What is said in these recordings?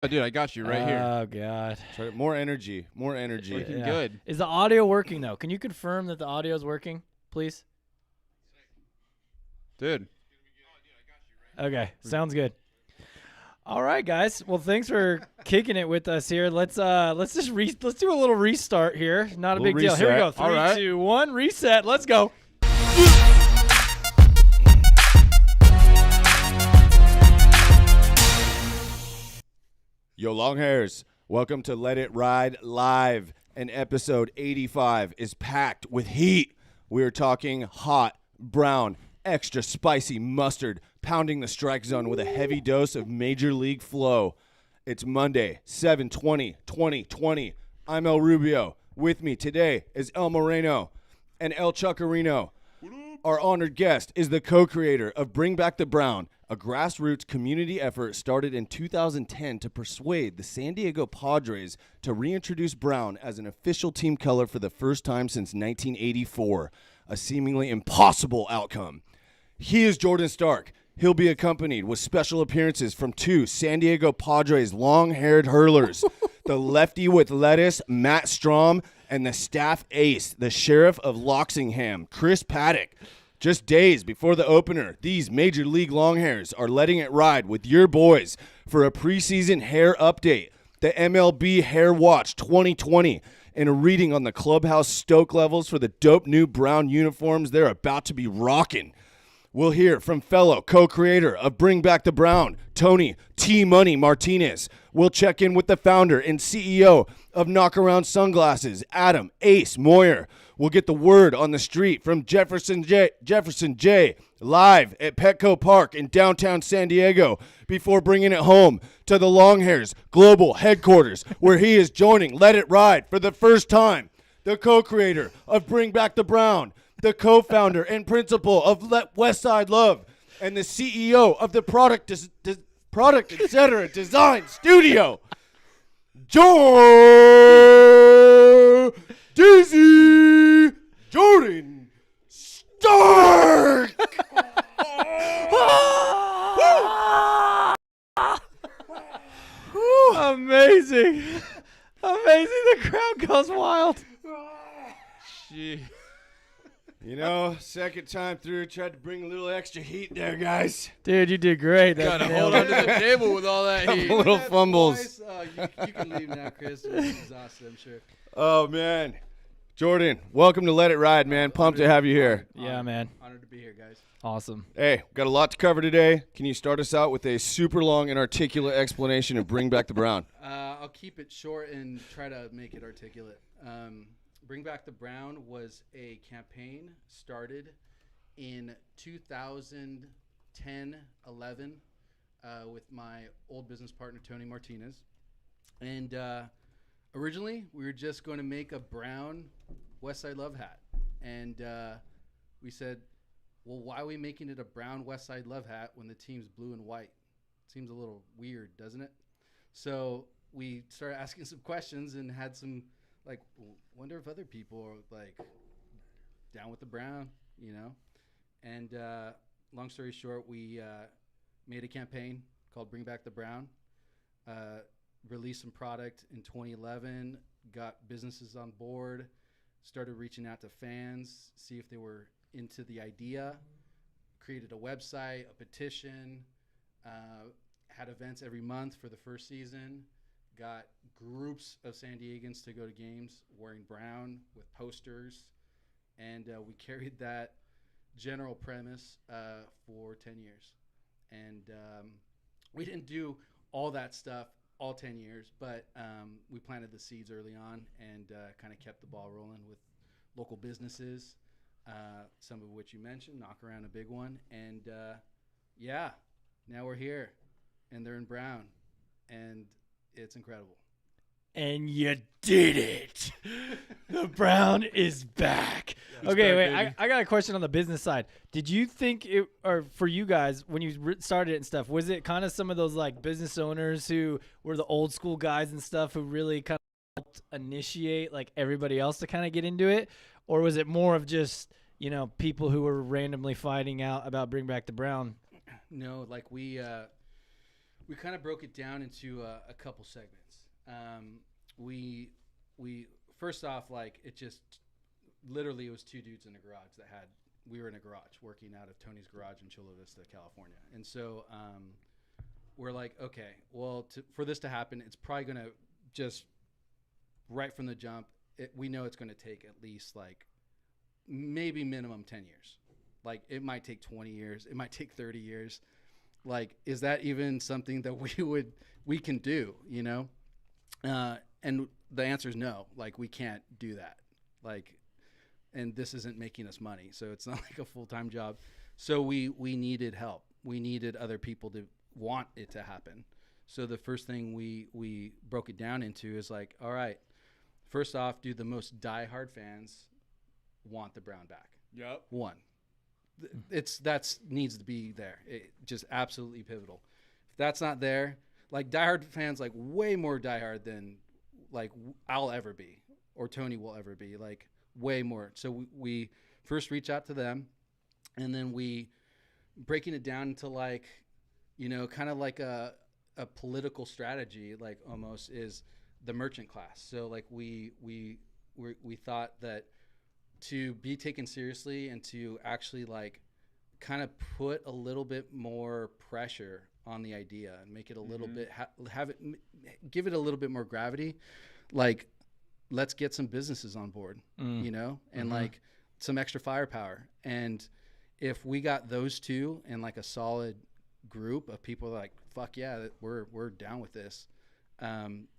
Oh, dude, I got you right here. Oh, God. Try more energy. More energy. Looking good. Is the audio working, though? Can you confirm that the audio is working, please? Dude. Okay, sounds good. All right, guys. Well, thanks for kicking it with us here. Let's do a little restart here. Not a big deal. Here we go. 3, All right. 2, 1, reset. Let's go. Yo, Longhairs, welcome to Let It Ride Live. And episode 85 is packed with heat. We are talking hot, brown, extra spicy mustard, pounding the strike zone with a heavy dose of Major League flow. It's Monday, 7/20/2020. I'm El Rubio. With me today is El Moreno and El Chuckarino. Our honored guest is the co-creator of Bring Back the Brown, a grassroots community effort started in 2010 to persuade the San Diego Padres to reintroduce brown as an official team color for the first time since 1984, a seemingly impossible outcome. He is Jordan Stark. He'll be accompanied with special appearances from 2 San Diego Padres long-haired hurlers, the lefty with lettuce, Matt Strom, and the staff ace, the sheriff of Loxingham, Chris Paddock. Just days before the opener, these Major League Longhairs are letting it ride with your boys for a preseason hair update, the MLB Hair Watch 2020, and a reading on the clubhouse stoke levels for the dope new brown uniforms they're about to be rocking. We'll hear from fellow co-creator of Bring Back the Brown, Tony T-Money Martinez. We'll check in with the founder and CEO of Knockaround Sunglasses, Adam Ace Moyer. We'll get the word on the street from Jefferson J, live at Petco Park in downtown San Diego, before bringing it home to the Longhairs Global Headquarters, where he is joining Let It Ride for the first time. The co-creator of Bring Back the Brown, the co-founder and principal of Westside Love, and the CEO of the Product Etc. Design Studio, Dizzy Jordan Stark. Amazing. Amazing. The crowd goes wild. Gee. You know, second time through, tried to bring a little extra heat there, guys. Dude, you did great. Gotta hold onto the table with all that heat. Couple little fumbles. You can leave now, Chris. You're exhausted, I'm sure. Oh, man. Jordan, welcome to Let It Ride, man. Pumped to have you here. Yeah, man. Honored to be here, guys. Awesome. Hey, got a lot to cover today. Can you start us out with a super long and articulate explanation of Bring Back the Brown? I'll keep it short and try to make it articulate. Bring Back the Brown was a campaign started in 2010, 11 with my old business partner, Tony Martinez. And originally, we were just going to make a brown Westside Love hat. And we said, well, why are we making it a brown Westside Love hat when the team's blue and white? Seems a little weird, doesn't it? So we started asking some questions and had some, like, wonder if other people are, like, down with the brown, you know? And long story short, we made a campaign called Bring Back the Brown, released some product in 2011, got businesses on board, started reaching out to fans, see if they were into the idea, created a website, a petition, had events every month for the first season, got groups of San Diegans to go to games wearing brown with posters, and we carried that general premise for 10 years. And we didn't do all that stuff all 10 years, but we planted the seeds early on and kind of kept the ball rolling with local businesses, some of which you mentioned, Knockaround, a big one. And yeah, now we're here, and they're in brown, and it's incredible. And you did it. The brown is back. Okay, wait. I got a question on the business side. Did you think it, or for you guys, when you started it and stuff, was it kind of some of those like business owners who were the old school guys and stuff who really kind of helped initiate like everybody else to kind of get into it? Or was it more of just, you know, people who were randomly finding out about Bring Back the Brown? No, like we we kind of broke it down into a couple segments. We first off, like, it just literally it was two dudes in a garage we were in a garage working out of Tony's garage in Chula Vista, California. And so we're like, okay, well, for this to happen, it's probably going to just right from the jump, we know it's going to take at least like maybe minimum 10 years. Like, it might take 20 years. It might take 30 years. Like, is that even something that we can do, you know? And the answer is no. Like, we can't do that. Like, and this isn't making us money, so it's not like a full-time job. So we needed help. We needed other people to want it to happen. So the first thing we broke it down into is like, all right, first off, do the most diehard fans want the Brown back? Yep. One. That's needs to be there. It just absolutely pivotal. If that's not there, like, diehard fans, like, way more diehard than like I'll ever be or Tony will ever be, like, way more. So we first reach out to them, and then we breaking it down into, like, you know, kind of like a political strategy, like, almost, is the merchant class. So like we thought that to be taken seriously and to actually, like, kind of put a little bit more pressure on the idea and make it a little bit give it a little bit more gravity, like, let's get some businesses on board, you know, and like some extra firepower. And if we got those two and like a solid group of people like, fuck yeah, we're down with this,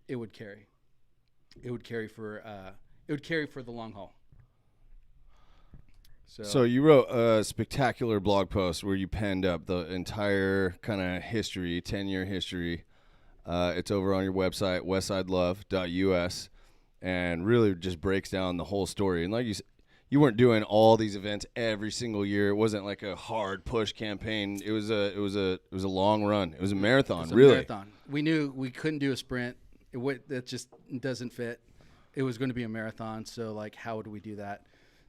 it would carry. It would carry for the long haul. So you wrote a spectacular blog post where you penned up the entire kind of history, 10-year history. It's over on your website, westsidelove.us, and really just breaks down the whole story. And like you said, you weren't doing all these events every single year. It wasn't like a hard push campaign. It was a long run. It was a marathon, really. Marathon. We knew we couldn't do a sprint. That just doesn't fit. It was going to be a marathon. So, like, how would we do that?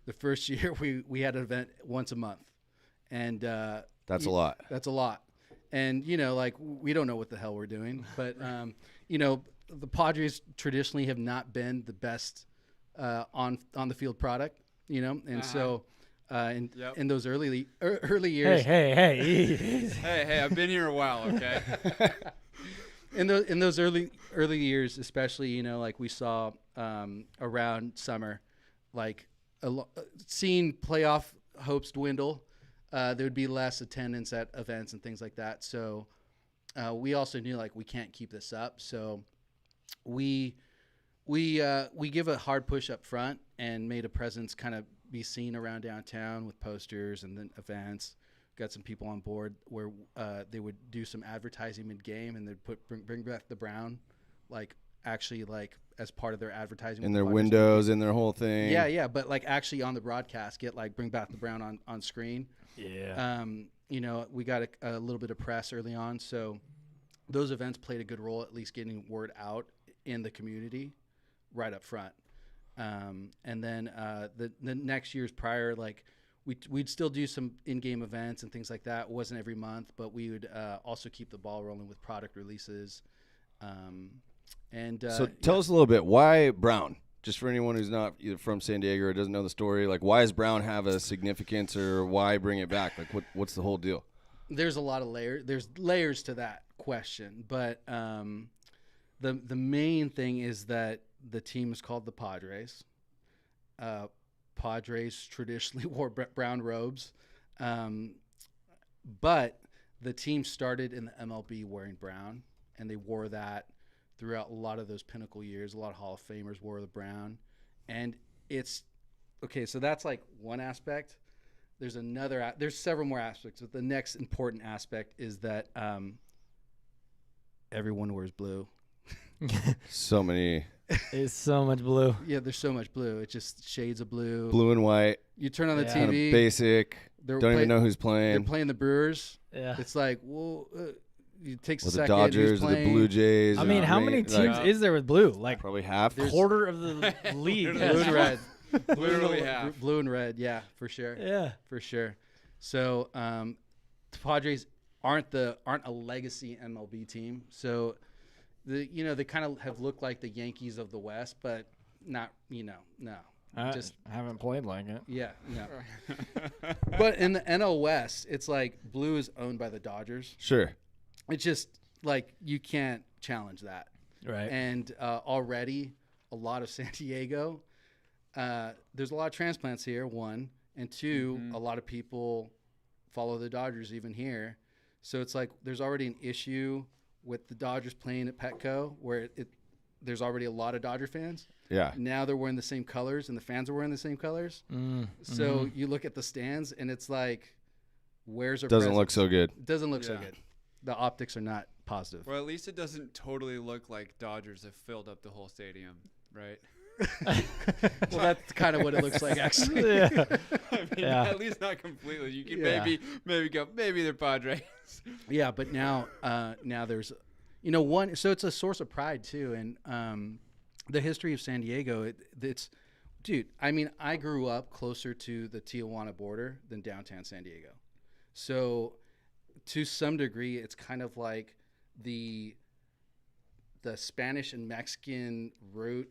The first year we had an event once a month, and that's a lot. That's a lot. And, you know, like, we don't know what the hell we're doing, but you know, the Padres traditionally have not been the best on the field product, you know, and so in those early years. Hey, I've been here a while, okay? In those early years, especially, you know, like, we saw around summer, like, seeing playoff hopes dwindle. There would be less attendance at events and things like that. So we also knew, like, we can't keep this up. So we give a hard push up front and made a presence kind of be seen around downtown with posters and then events. Got some people on board where they would do some advertising mid-game, and they'd bring back the Brown, like, actually, like, as part of their advertising. In their windows, in their whole thing. Yeah, but, like, actually on the broadcast, get, like, bring back the Brown on screen. Yeah. You know, we got a little bit of press early on, so those events played a good role, at least getting word out in the community right up front. And then the next years prior, like, we'd still do some in-game events and things like that. It wasn't every month, but we would also keep the ball rolling with product releases. So tell us a little bit, why Brown? Just for anyone who's not either from San Diego or doesn't know the story, like, why does Brown have a significance, or why bring it back? Like, what's the whole deal? There's a lot of layers. There's layers to that question, but the main thing is that the team is called the Padres. Padres traditionally wore brown robes, but the team started in the MLB wearing brown, and they wore that throughout a lot of those pinnacle years. A lot of Hall of Famers wore the brown, and it's okay. So that's, like, one aspect. There's there's several more aspects, but the next important aspect is that everyone wears blue. So many. It's so much blue. Yeah, there's so much blue. It's just shades of blue. Blue and white. You turn on the Yeah. Kind of TV. basic. Don't even know who's They're playing. playing the Brewers. Yeah. It's like, well, it takes Or a the second. Dodgers, Who's or the playing? Blue Jays. I mean, how many teams is there with blue? Like, Probably half. quarter of the league. Blue and red. Literally half. Blue and red. Yeah, for sure. Yeah. For sure. So the Padres aren't a legacy MLB team. So they kind of have looked like the Yankees of the West, but not, no. I haven't played like it. Yeah, no. But in the NL West, it's like blue is owned by the Dodgers. Sure. It's just like you can't challenge that. Right. And already a lot of San Diego, there's a lot of transplants here, one. And two, a lot of people follow the Dodgers even here. So it's like there's already an issue with the Dodgers playing at Petco where there's already a lot of Dodger fans. Yeah. Now they're wearing the same colors and the fans are wearing the same colors. So you look at the stands and it's like, where's our Doesn't look so good. It doesn't look so good. The optics are not positive. Well, at least it doesn't totally look like Dodgers have filled up the whole stadium, right? Well, that's kind of what it looks like, actually. Yeah. I mean, at least not completely. You can maybe go, maybe they're Padres. Yeah, but now there's, one. So it's a source of pride too, and the history of San Diego. It's, dude. I mean, I grew up closer to the Tijuana border than downtown San Diego, so to some degree, it's kind of like the Spanish and Mexican root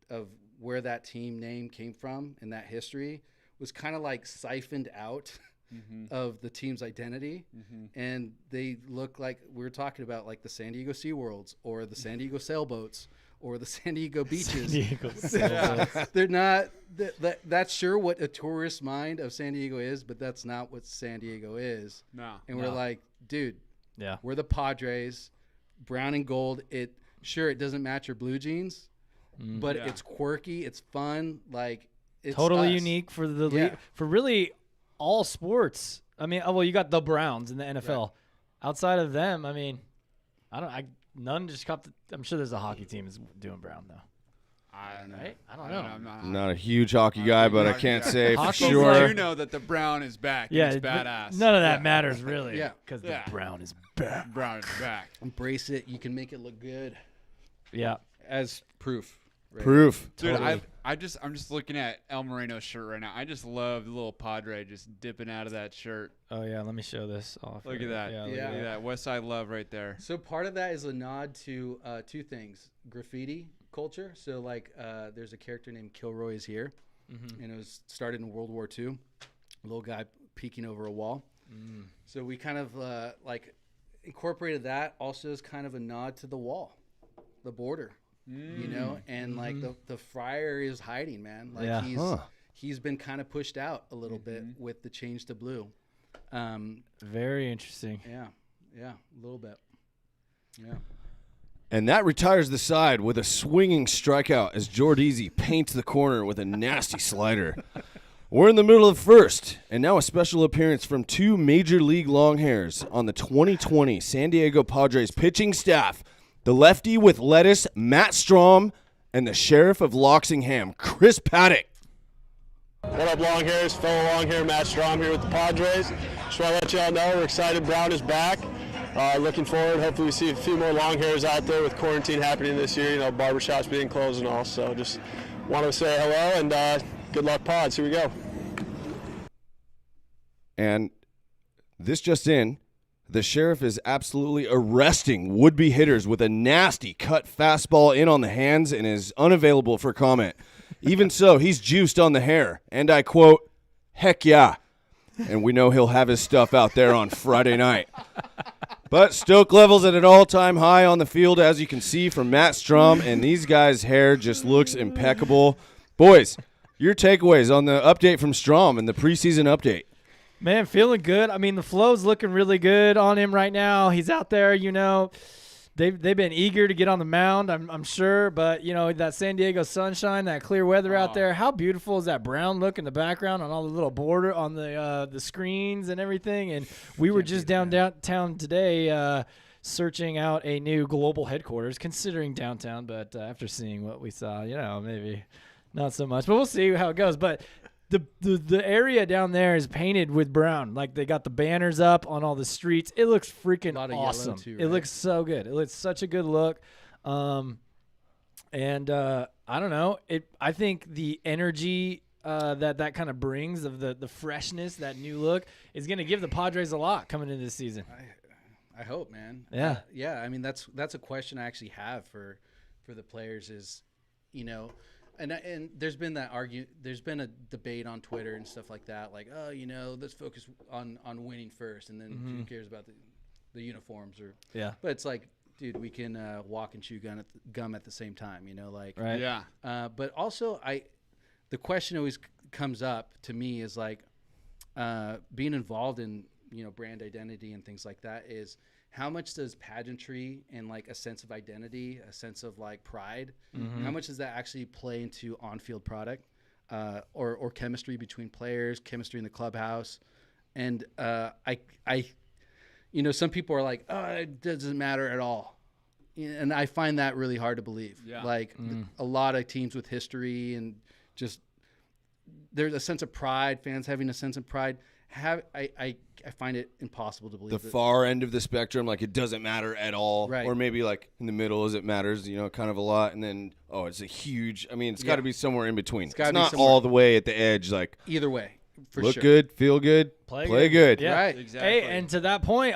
of where that team name came from and that history was kind of like siphoned out of the team's identity. And they look like we were talking about, like the San Diego SeaWorlds or the San Diego sailboats or the San Diego beaches. They're not that's sure what a tourist mind of San Diego is, but that's not what San Diego is. No. And we're like, dude, Yeah. we're the Padres, brown and gold. It doesn't match your blue jeans, but it's quirky, it's fun, like it's Totally us. unique for for really all sports. I mean, you got the Browns in the NFL. Right. Outside of them, I mean, none just caught I'm sure there's a hockey team is doing brown though. I don't know. Right? I don't know. I'm not a huge hockey guy, but I can't say for Hockey's sure. You know that the Brown is back. Yeah, It's badass. None of that matters really. Yeah. Because the Brown is back. Brown is back. Embrace it. You can make it look good. Yeah. As proof. Right? Proof. Dude, Totally. I'm just looking at El Moreno's shirt right now. I just love the little Padre just dipping out of that shirt. Oh yeah, let me show this off. Look at that. Yeah. Look at that. Westside love right there. So part of that is a nod to two things: graffiti culture. So like, there's a character named Kilroy is here, and it was started in World War II. A little guy peeking over a wall. So we kind of like incorporated that also as kind of a nod to the wall, the border. And like the friar is hiding, man. Like he's been kind of pushed out a little bit with the change to blue. Very interesting. Yeah, a little bit. Yeah. And that retires the side with a swinging strikeout as Jordeezy paints the corner with a nasty slider. We're in the middle of the first, and now a special appearance from two Major League Longhairs on the 2020 San Diego Padres pitching staff. The lefty with lettuce, Matt Strom, and the sheriff of Loxingham, Chris Paddock. What up, Longhairs? Fellow Longhair Matt Strom here with the Padres. Just want to let y'all know we're excited Brown is back. Looking forward. Hopefully we see a few more Longhairs out there with quarantine happening this year, barbershops being closed and all. So just want to say hello and good luck, Pods. Here we go. And this just in. The sheriff is absolutely arresting would-be hitters with a nasty cut fastball in on the hands and is unavailable for comment. Even so, he's juiced on the hair. And I quote, heck yeah. And we know he'll have his stuff out there on Friday night. But Stoke levels at an all-time high on the field, as you can see from Matt Strom, and these guys' hair just looks impeccable. Boys, your takeaways on the update from Strom and the preseason update. Man, feeling good. I mean, the flow's looking really good on him right now. He's out there, They've been eager to get on the mound, I'm sure. But, that San Diego sunshine, that clear weather out there, how beautiful is that brown look in the background on all the little border on the screens and everything. And we were just downtown today searching out a new global headquarters, considering downtown. But after seeing what we saw, maybe not so much. But we'll see how it goes. But the area down there is painted with brown. Like they got the banners up on all the streets. It looks freaking awesome. Too, right? It looks so good. It looks such a good look. I don't know. I think the energy that kind of brings of the freshness, that new look, is going to give the Padres a lot coming into this season. I hope, man. Yeah. Yeah. I mean, that's a question I actually have for the players is, and there's been there's been a debate on Twitter and stuff like that. Like, oh, let's focus on winning first. And then who cares about the uniforms Yeah. but it's like, dude, we can walk and chew gum at the same time, Right. Yeah. But also the question always comes up to me is like, being involved in, brand identity and things like that is how much does pageantry and like a sense of identity, a sense of like pride, how much does that actually play into on-field product, or chemistry between players, chemistry in the clubhouse. And some people are like, oh, it doesn't matter at all. And I find that really hard to believe. Yeah. Like a lot of teams with history and just there's a sense of pride, fans having a sense of pride. I find it impossible to believe The far end of the spectrum, like it doesn't matter at all. Right. Or maybe like in the middle as it matters, kind of a lot. And then, it's a huge, it's got to be somewhere in between. It's gotta be not somewhere. all the way at the edge, like Either way, for look sure. good, feel good, play good. Yeah. Right. Exactly. Hey, and to that point,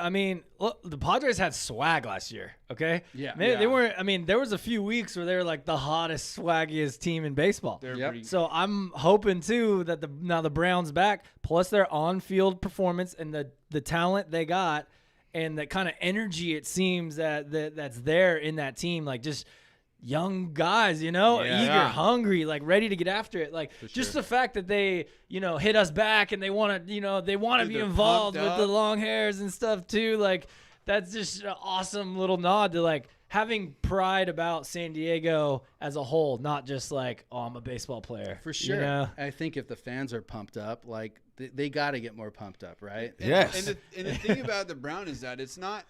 look, the Padres had swag last year, okay? Yeah. They weren't, there was a few weeks where they were like the hottest, swaggiest team in baseball. They're Yep. pretty. So I'm hoping, too, that now the Browns back, plus their on-field performance and the talent they got and the kind of energy it seems that's there in that team, like just young guys, eager, hungry, like ready to get after it. Like just the fact that they, hit us back and they want to, be they're involved pumped with the up. Longhairs and stuff too. Like that's just an awesome little nod to like having pride about San Diego as a whole, not just like, oh, I'm a baseball player. For sure. I think if the fans are pumped up, like they got to get more pumped up, right? Yes. And the thing about the Brown is that it's not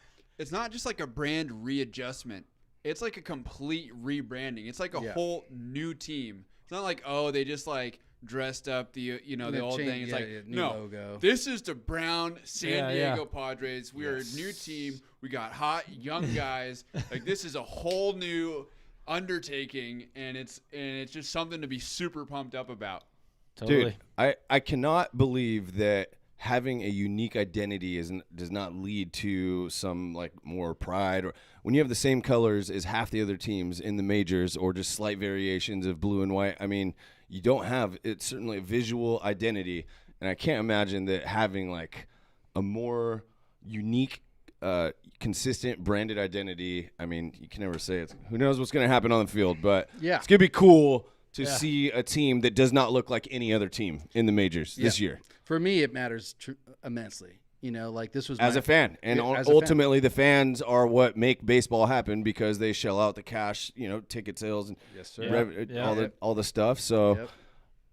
just like a brand readjustment. It's like a complete rebranding. It's like a whole new team. It's not like, oh, they just like dressed up the the old thing. It's like new no, logo. this is the Brown San Yeah, Diego Padres. We are a new team. We got hot young guys. Like this is a whole new undertaking, and it's just something to be super pumped up about. Totally. Dude, I cannot believe that having a unique identity does not lead to some like more pride, or when you have the same colors as half the other teams in the majors or just slight variations of blue and white. You don't have, it's certainly a visual identity, and I can't imagine that having like a more unique, consistent branded identity. You can never say it. Who knows what's going to happen on the field, but Yeah. it's going to be cool to see a team that does not look like any other team in the majors this year. For me, it matters immensely. Like this was As a fan. And as a fan. ultimately the fans are what make baseball happen because they shell out the cash, ticket sales and Yes, sir. all the stuff. So Yep.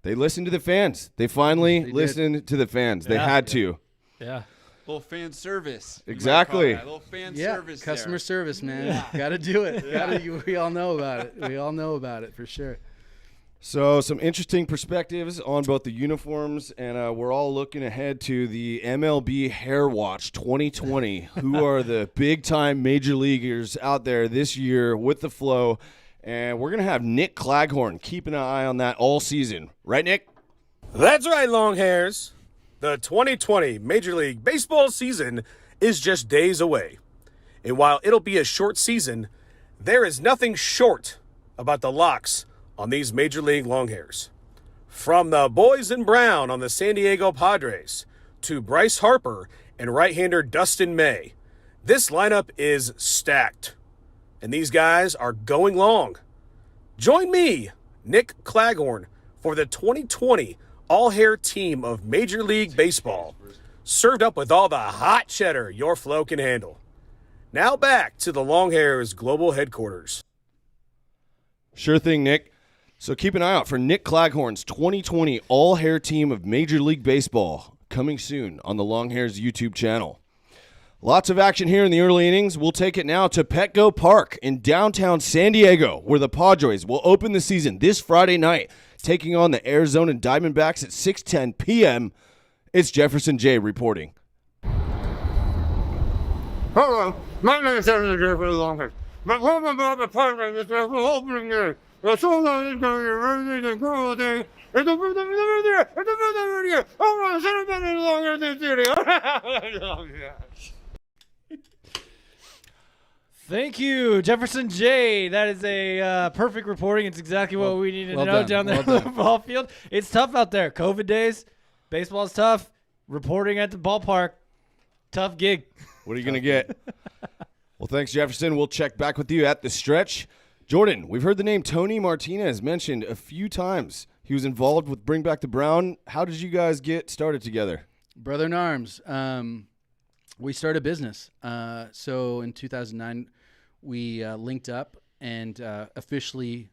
they listened to the fans. They finally They did. listened to the fans. They Yeah. had to. Yeah. Little fan service. you might Exactly. call that. Little fan Yeah, service. customer there. service, man. Got to do it. We all know about it. We all know about it for sure. So some interesting perspectives on both the uniforms, and we're all looking ahead to the MLB Hair Watch 2020. Who are the big-time major leaguers out there this year with the flow? And we're going to have Nick Claghorn keeping an eye on that all season. Right, Nick? That's right, Longhairs. The 2020 Major League Baseball season is just days away. And while it'll be a short season, there is nothing short about the locks on these Major League Longhairs. From the boys in brown on the San Diego Padres to Bryce Harper and right-hander Dustin May, this lineup is stacked. And these guys are going long. Join me, Nick Claghorn, for the 2020 all-hair team of Major League Baseball, served up with all the hot cheddar your flow can handle. Now back to the Longhairs Global Headquarters. Sure thing, Nick. So keep an eye out for Nick Claghorn's 2020 all-hair team of Major League Baseball coming soon on the Longhairs YouTube channel. Lots of action here in the early innings. We'll take it now to Petco Park in downtown San Diego, where the Padres will open the season this Friday night, taking on the Arizona Diamondbacks at 6:10 p.m. It's Jefferson J reporting. Hello, my name is Jefferson J for the Longhairs. But what about the Padres is the opening day? The sold-out is going to be a very cool day. It's a birthday there. It's a birthday here. Oh, my son of a Longhairs in the studio. Thank you, Jefferson J. That is a perfect reporting. It's exactly what we needed to know down there on the ball field. It's tough out there. COVID days, baseball's tough. Reporting at the ballpark, tough gig. What are you going to get? Well, thanks, Jefferson. We'll check back with you at the stretch. Jordan, we've heard the name Tony Martinez mentioned a few times. He was involved with Bring Back the Brown. How did you guys get started together? Brother in arms. We started a business. So in 2009, we linked up and officially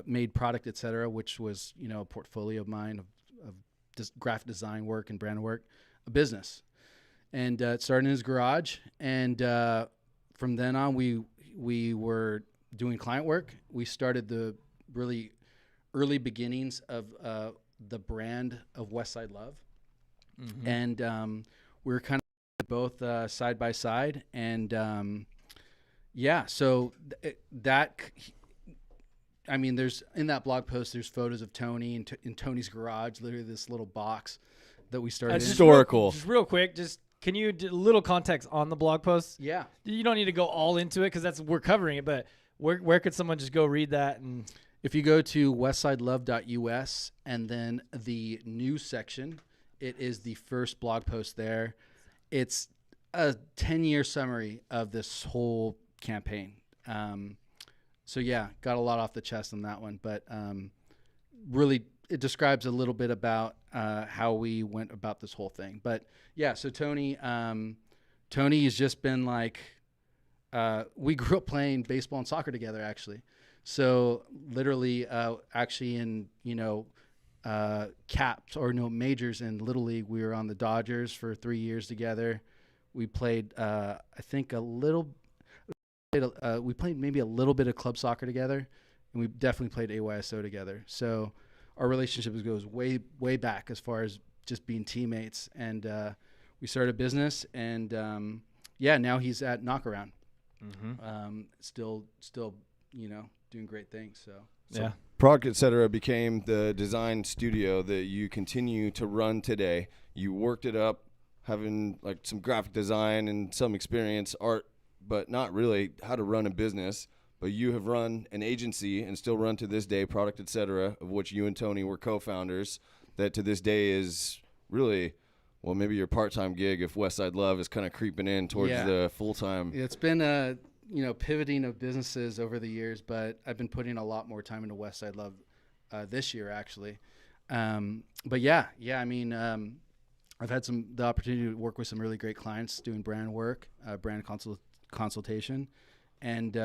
made Product Etc., which was a portfolio of mine of graphic design work and brand work, a business. And it started in his garage. And from then on, we were doing client work. We started the really early beginnings of the brand of Westside Love. Mm-hmm. And we were kind of both side by side. And so there's in that blog post, there's photos of Tony in Tony's garage, literally this little box that we started. Historical. Just real quick, can you do a little context on the blog post? Yeah. You don't need to go all into it because we're covering it, but where could someone just go read that? And if you go to westsidelove.us and then the news section, it is the first blog post there. It's a 10-year summary of this whole campaign. So yeah, got a lot off the chest on that one, but really it describes a little bit about how we went about this whole thing. But yeah, so Tony has just been like, we grew up playing baseball and soccer together, actually. So literally, actually in caps or majors in Little League, we were on the Dodgers for 3 years together. We played, I think we played maybe a little bit of club soccer together, and we definitely played AYSO together. So our relationship goes way, way back as far as just being teammates. And we started a business, and now he's at Knockaround. Mm-hmm. Still, doing great things. So yeah. Product Etc. became the design studio that you continue to run today. You worked it up, having like some graphic design and some experience, art, but not really how to run a business. But you have run an agency and still run to this day Product Etc., of which you and Tony were co-founders, that to this day is really, well, maybe your part-time gig if Westside Love is kind of creeping in towards the full-time. It's been a pivoting of businesses over the years, but I've been putting a lot more time into Westside Love this year, actually. But I've had the opportunity to work with some really great clients doing brand work, brand consultation, and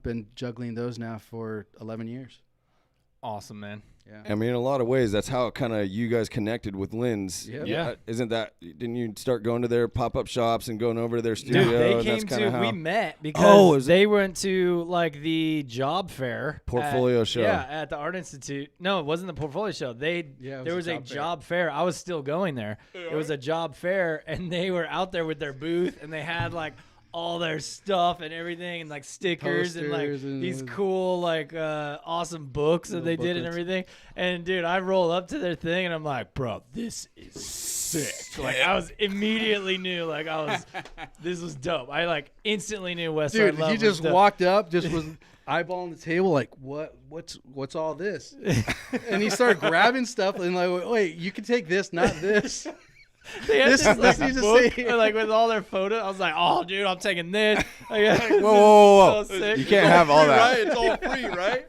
been juggling those now for 11 years. Awesome, man. Yeah. I mean, in a lot of ways, that's how kind of you guys connected with Lynn's. Yep. Yeah. Didn't you start going to their pop-up shops and going over to their studio? Dude, we met because they went to like the job fair. Portfolio show. Yeah, at the Art Institute. No, it wasn't the portfolio show. There was a job fair. I was still going there. It was a job fair, and they were out there with their booth, and they had like all their stuff and everything, and like stickers and like these cool like awesome books that they did and everything. And dude, I roll up to their thing and I'm like, bro, this is sick. Like I was immediately knew like this was dope. I like instantly knew Westside Love. He just walked up, just was eyeballing the table like, what's all this? And he started grabbing stuff and like, wait, you can take this, not this. They had this book, like with all their photos. I was like, "Oh, dude, I'm taking this." Whoa! So you can't have all that. Right? It's all free, right?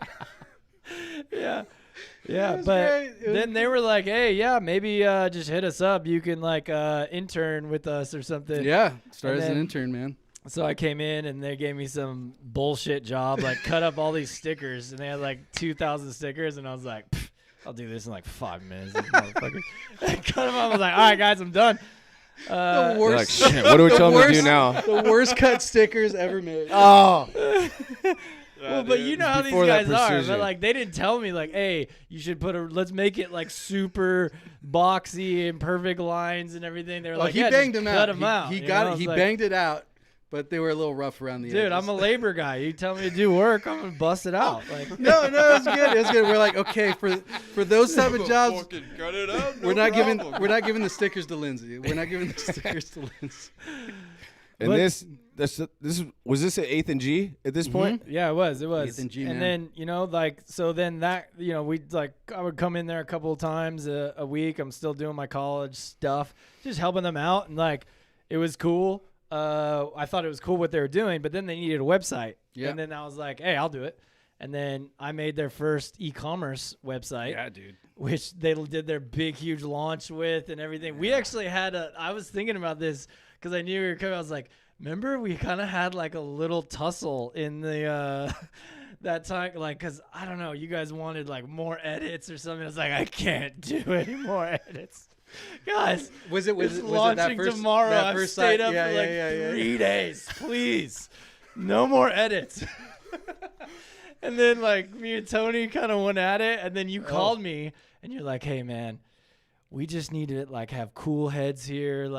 Yeah. But then they were like, "Hey, yeah, maybe just hit us up. You can like intern with us or something." Yeah, started as an intern, man. So I came in and they gave me some bullshit job, like cut up all these stickers, and they had like 2,000 stickers, and I was like, I'll do this in like 5 minutes. Motherfucker. I cut them up. I was like, all right, guys, I'm done. The worst. Like, shit, what do we tell them to do now? The worst cut stickers ever made. Oh. Well, but you know how these guys are. But like, they didn't tell me like, hey, you should let's make it like super boxy and perfect lines and everything. They were like, he banged them out. Cut them out. He got it. He banged it out. But they were a little rough around the edges. Dude, I'm a labor guy. You tell me to do work, I'm gonna bust it out. Like, no, it's good. It's good. We're like, okay, for those type of jobs, cut it out, we're not giving the stickers to Lindsay. We're not giving the stickers to Lindsay. And this was this at 8th and G at this point? Yeah, it was. Ethan G, man. And then, so then that, I would come in there a couple of times a week. I'm still doing my college stuff, just helping them out. And it was cool. I thought it was cool what they were doing, but then they needed a website. Yeah. And then I was like, hey, I'll do it. And then I made their first e-commerce website. Yeah, dude. Which they did their big, huge launch with and everything. Yeah. We actually had I was thinking about this because I knew we were coming. I was like, remember we kind of had a little tussle in the that time, because I don't know, you guys wanted more edits or something. I was like, I can't do any more edits, guys. Was it launching that first, tomorrow? That I've first stayed site? up for 3 days. Please, no more edits. And then me and Tony kind of went at it, and then you called me and you're like, hey man, we just need to have cool heads here.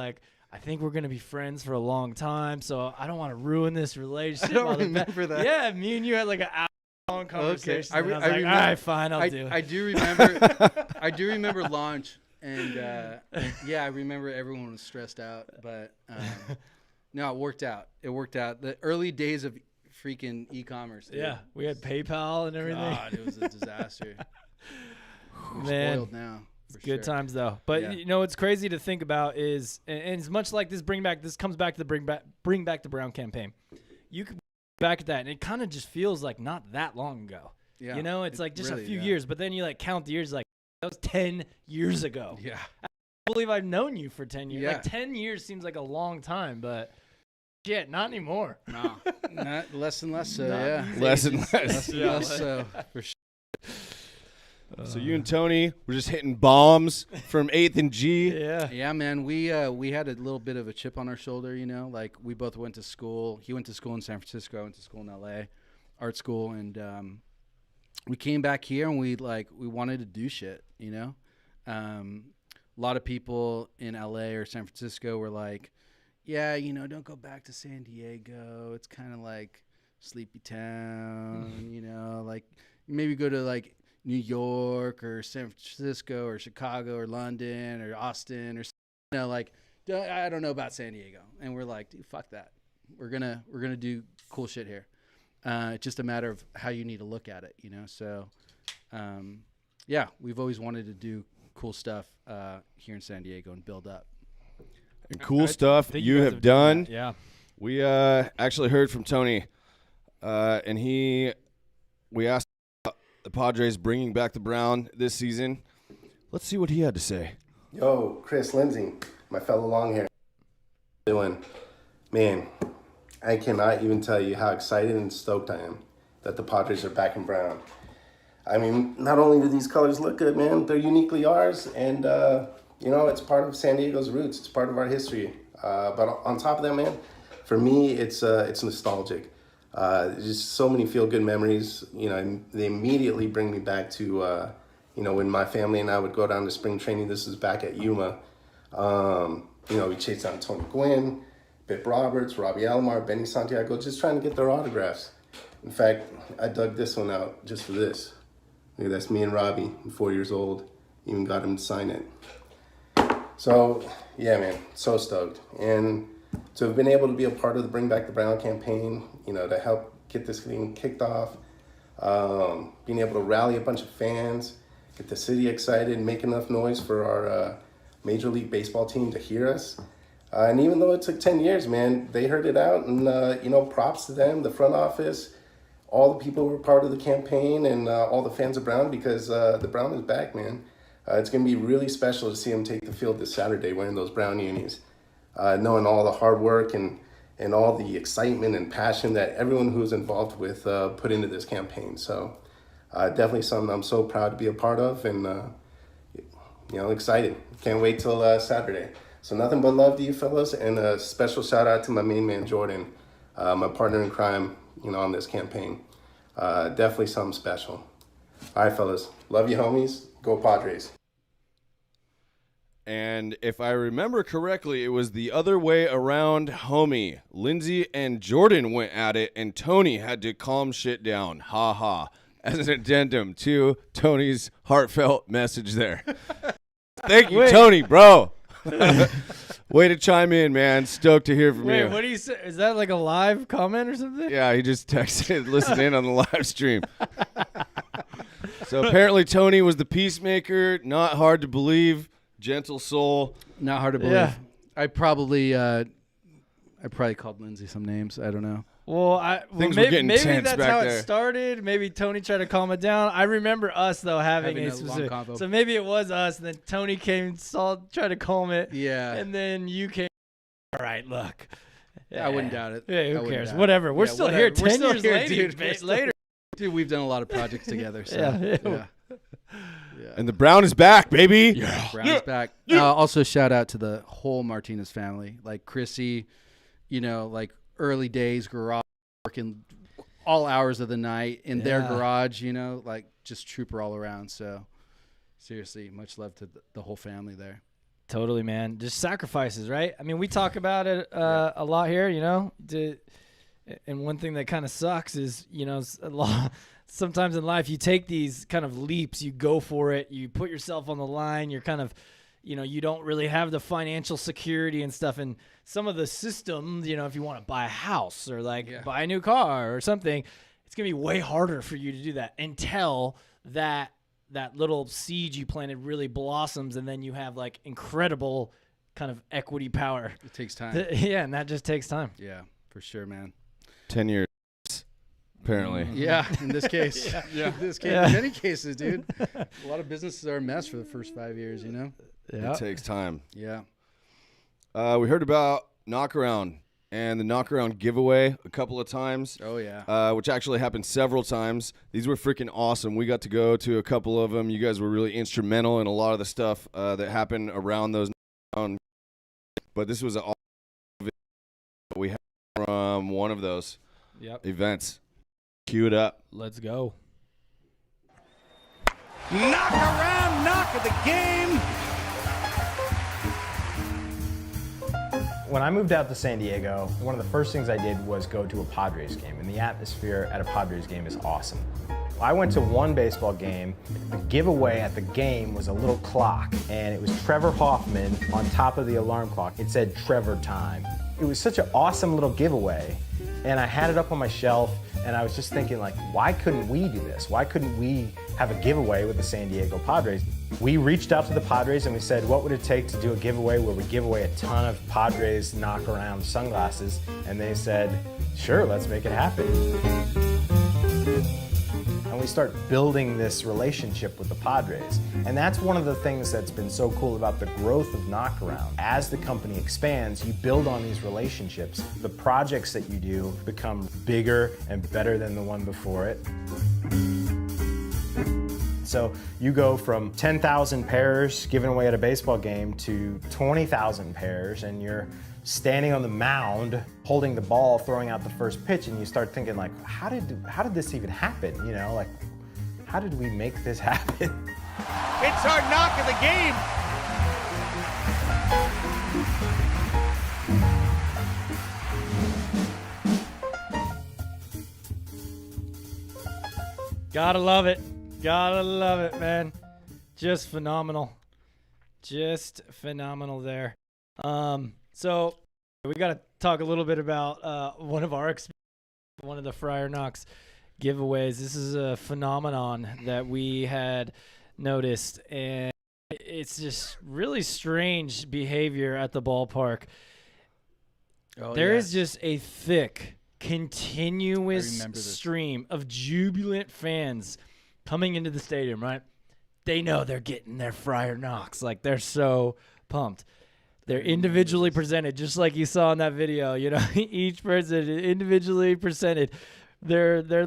I think we're going to be friends for a long time, so I don't want to ruin this relationship. I don't remember that. Yeah, me and you had an hour-long conversation. Okay. I was like, all right, fine, I'll do it. I do remember I do remember launch, and yeah, I remember everyone was stressed out, but no, it worked out. It worked out. The early days of freaking e-commerce. Dude. Yeah, we had PayPal and everything. God, it was a disaster. Man. Spoiled now. Good times though, but it's crazy to think about is, and it's much like this comes back to the bring back the Brown campaign. You could back at that, and it kind of just feels like not that long ago. Yeah, it's just really, a few years, but then you count the years, that was 10 years ago. Yeah, I can't believe I've known you for 10 years. Yeah. 10 years seems like a long time, but shit, not anymore. No, not less and less so. Yeah, Less and less. less and less so for sure. So you and Tony were just hitting bombs from 8th and G. Yeah, man. We had a little bit of a chip on our shoulder, we both went to school. He went to school in San Francisco. I went to school in LA, art school, and we came back here and we wanted to do shit, A lot of people in LA or San Francisco were like, yeah, don't go back to San Diego. It's kind of like sleepy town, maybe go to New York or San Francisco or Chicago or London or Austin or I don't know about San Diego. And we're like, dude, fuck that. We're gonna do cool shit here. It's just a matter of how you need to look at it, So, yeah, we've always wanted to do cool stuff here in San Diego and build up. And cool stuff you have done. Yeah, we actually heard from Tony, and we asked the Padres bringing back the Brown this season. Let's see what he had to say. Yo, Chris Lindsay, my fellow Longhairs. Doing, man, I cannot even tell you how excited and stoked I am that the Padres are back in Brown. I mean, not only do these colors look good, man, they're uniquely ours, and it's part of San Diego's roots. It's part of our history. But on top of that, man, for me, it's nostalgic. Just so many feel-good memories. They immediately bring me back to, when my family and I would go down to spring training. This was back at Yuma. We chased down Tony Gwynn, Bip Roberts, Robbie Alomar, Benny Santiago, just trying to get their autographs. In fact, I dug this one out just for this. Look, that's me and Robbie. I'm 4 years old. Even got him to sign it. So, yeah, man, so stoked. And to have been able to be a part of the Bring Back the Brown campaign, to help get this thing kicked off, being able to rally a bunch of fans, get the city excited, make enough noise for our Major League Baseball team to hear us. And even though it took 10 years, man, they heard it out. And, props to them, the front office, all the people who were part of the campaign, and all the fans of Brown, because the Brown is back, man. It's going to be really special to see them take the field this Saturday wearing those Brown unis. Knowing all the hard work and all the excitement and passion that everyone who's involved with put into this campaign. So definitely something I'm so proud to be a part of, and excited. Can't wait till Saturday. So nothing but love to you fellas, and a special shout out to my main man Jordan, my partner in crime, on this campaign. Definitely something special. All right, fellas, love you, homies. Go Padres. And if I remember correctly, it was the other way around, homie. Lindsay and Jordan went at it, and Tony had to calm shit down. Ha ha. As an addendum to Tony's heartfelt message there. Thank you, Tony, bro. Way to chime in, man. Stoked to hear from Wait, you. what do you say? Is that like a live comment or something? Yeah, he just texted, listen in on the live stream. So apparently Tony was the peacemaker. Not hard to believe. Gentle soul. Not hard to believe. Yeah. I probably called Lindsay some names. I don't know. Well, Things were maybe, getting maybe tense that's back how there. it started. Maybe Tony tried to calm it down. I remember us though having Having a a long specific. convo. So maybe it was us, and then Tony came, tried to calm it. Yeah. And then you came. All right, look. I wouldn't doubt it. Yeah, I who wouldn't cares? doubt it. Whatever. We're Yeah, still whatever. here. We're 10 still years here, later. dude. We're still- Later. Dude, we've done a lot of projects together. So. Yeah. Yeah. And the Brown is back, baby. Brown's back. Also, shout out to the whole Martinez family, like Chrissy, like early days garage working all hours of the night in their garage, like just trooper all around. So seriously, much love to the whole family there. Totally, man. Just sacrifices, right? I mean, we talk about it a lot here, and one thing that kind of sucks is, sometimes in life you take these kind of leaps, you go for it, you put yourself on the line, you're kind of, you don't really have the financial security and stuff. And some of the systems, if you want to buy a house or buy a new car or something, it's going to be way harder for you to do that until that little seed you planted really blossoms, and then you have like incredible kind of equity power. It takes time. Yeah, and that just takes time. Yeah, for sure, man. 10 years, apparently. Yeah, in this case. Yeah. In this case. In many cases, dude. A lot of businesses are a mess for the first 5 years, Yeah. It takes time. Yeah. We heard about Knockaround and the Knockaround giveaway a couple of times. Oh, yeah. Which actually happened several times. These were freaking awesome. We got to go to a couple of them. You guys were really instrumental in a lot of the stuff that happened around those. But this was an awesome video we had from one of those events. Cue it up. Let's go. Knockaround, knock of the game. When I moved out to San Diego, one of the first things I did was go to a Padres game, and the atmosphere at a Padres game is awesome. I went to one baseball game. The giveaway at the game was a little clock, and it was Trevor Hoffman on top of the alarm clock. It said Trevor time. It was such an awesome little giveaway, and I had it up on my shelf, and I was just thinking, like, why couldn't we do this? Why couldn't we have a giveaway with the San Diego Padres? We reached out to the Padres and we said, what would it take to do a giveaway where we give away a ton of Padres Knockaround sunglasses? And they said, sure, let's make it happen. And we start building this relationship with the Padres. And that's one of the things that's been so cool about the growth of Knockaround. As the company expands, you build on these relationships. The projects that you do become bigger and better than the one before it. So you go from 10,000 pairs given away at a baseball game to 20,000 pairs, and you're standing on the mound, holding the ball, throwing out the first pitch, and you start thinking, like, how did this even happen? Like, how did we make this happen? It's our knock of the game. Gotta love it. Gotta love it, man. Just phenomenal. Just phenomenal there. So we got to talk a little bit about one of the Friar Knox giveaways. This is a phenomenon that we had noticed, and it's just really strange behavior at the ballpark. There is just a thick, continuous stream of jubilant fans coming into the stadium, right? They know they're getting their Friar Knox. Like, they're so pumped. They're individually presented, just like you saw in that video. Each person individually presented their pair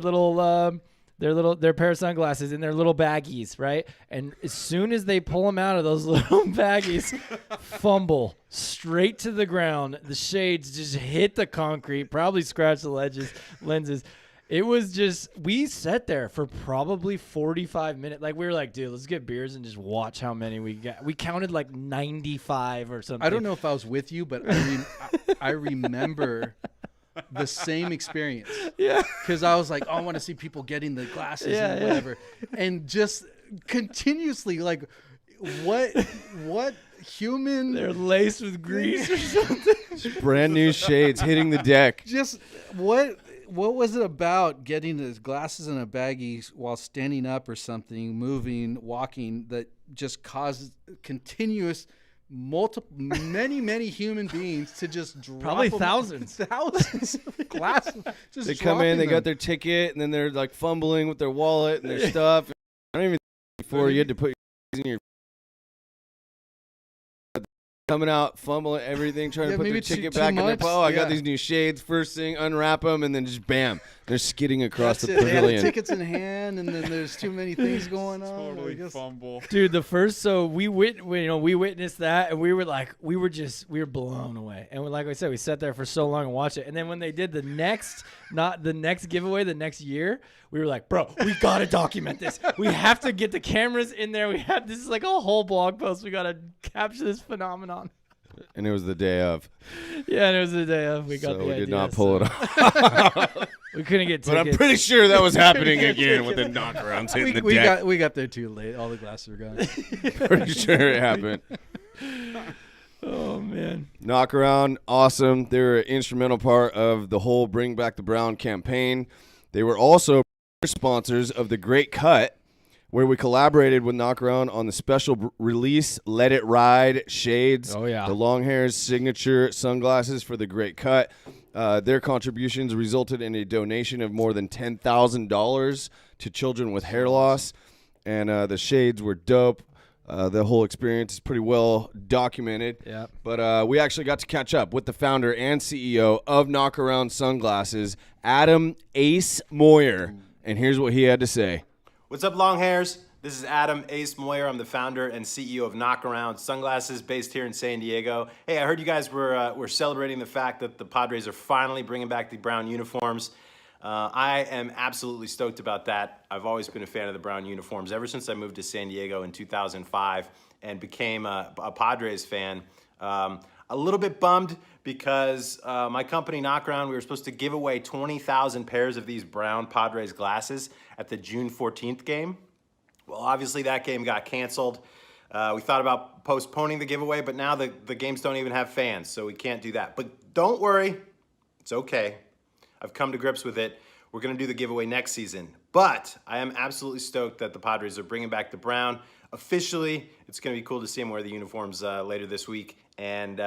of sunglasses in their little baggies, right? And as soon as they pull them out of those little baggies, fumble straight to the ground. The shades just hit the concrete, probably scratch the lenses. It was just, we sat there for probably 45 minutes. Like, we were like, dude, let's get beers and just watch how many we got. We counted like 95 or something. I don't know if I was with you, but I remember the same experience. Yeah. Because I was like, oh, I want to see people getting the glasses and whatever. And just continuously, like, what human. They're laced with grease or something. Brand new shades hitting the deck. Just what was it about getting his glasses in a baggie while standing up or something, moving, walking, that just causes continuous many human beings to just drop Probably them- thousands. thousands of glasses. Just They come in, dropping they got them. their ticket, and then they're like fumbling with their wallet and their stuff. I don't even think before you had to put in your coming out, fumbling everything, trying to put their maybe ticket too back in their much. pocket. Oh, I Yeah. got these new shades. First thing, unwrap them, and then just bam, they're skidding across That's the it. They had the pavilion. tickets in hand, and then there's too many things going on. I guess. fumble. Dude, we witnessed that, and we were blown away. And like I said, we sat there for so long and watched it. And then when they did the next giveaway the next year, we were like, bro, we gotta document this. We have to get the cameras in there. This is like a whole blog post. We gotta capture this phenomenon. And it was the day of. Yeah, and it was the day of. We got So the we idea, did not so pull it off. We couldn't get tickets. But I'm pretty sure that was happening again with the knockarounds hitting the deck. We got there too late. All the glasses were gone. Pretty sure it happened. Oh man. Knockaround, awesome. They were an instrumental part of the whole Bring Back the Brown campaign. They were also sponsors of the Great Cut, where we collaborated with Knockaround on the special release Let It Ride shades. Oh, yeah. The Longhairs signature sunglasses for the Great Cut. Their contributions resulted in a donation of more than $10,000 to children with hair loss. And the shades were dope. The whole experience is pretty well documented. Yep. But we actually got to catch up with the founder and CEO of Knockaround Sunglasses, Adam Ace Moyer. And here's what he had to say. What's up, Longhairs? This is Adam Ace Moyer. I'm the founder and CEO of Knockaround Sunglasses, based here in San Diego. Hey, I heard you guys were celebrating the fact that the Padres are finally bringing back the brown uniforms. I am absolutely stoked about that. I've always been a fan of the brown uniforms ever since I moved to San Diego in 2005 and became a Padres fan. A little bit bummed because my company, Knockaround, we were supposed to give away 20,000 pairs of these brown Padres glasses at the June 14th game. Well, obviously that game got canceled. We thought about postponing the giveaway, but now the games don't even have fans, so we can't do that. But don't worry, it's okay. I've come to grips with it. We're going to do the giveaway next season. But I am absolutely stoked that the Padres are bringing back the brown. Officially, it's going to be cool to see them wear the uniforms later this week. And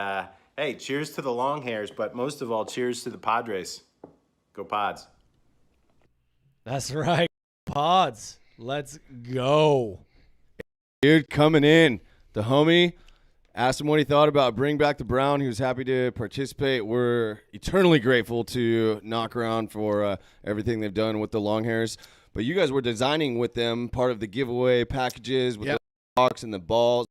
hey, cheers to the Longhairs, but most of all, cheers to the Padres. Go Pods. That's right. Pods. Let's go. Dude, coming in. The homie asked him what he thought about Bring Back the Brown. He was happy to participate. We're eternally grateful to Knockaround for everything they've done with the Longhairs. But you guys were designing with them part of the giveaway packages with the box and the balls.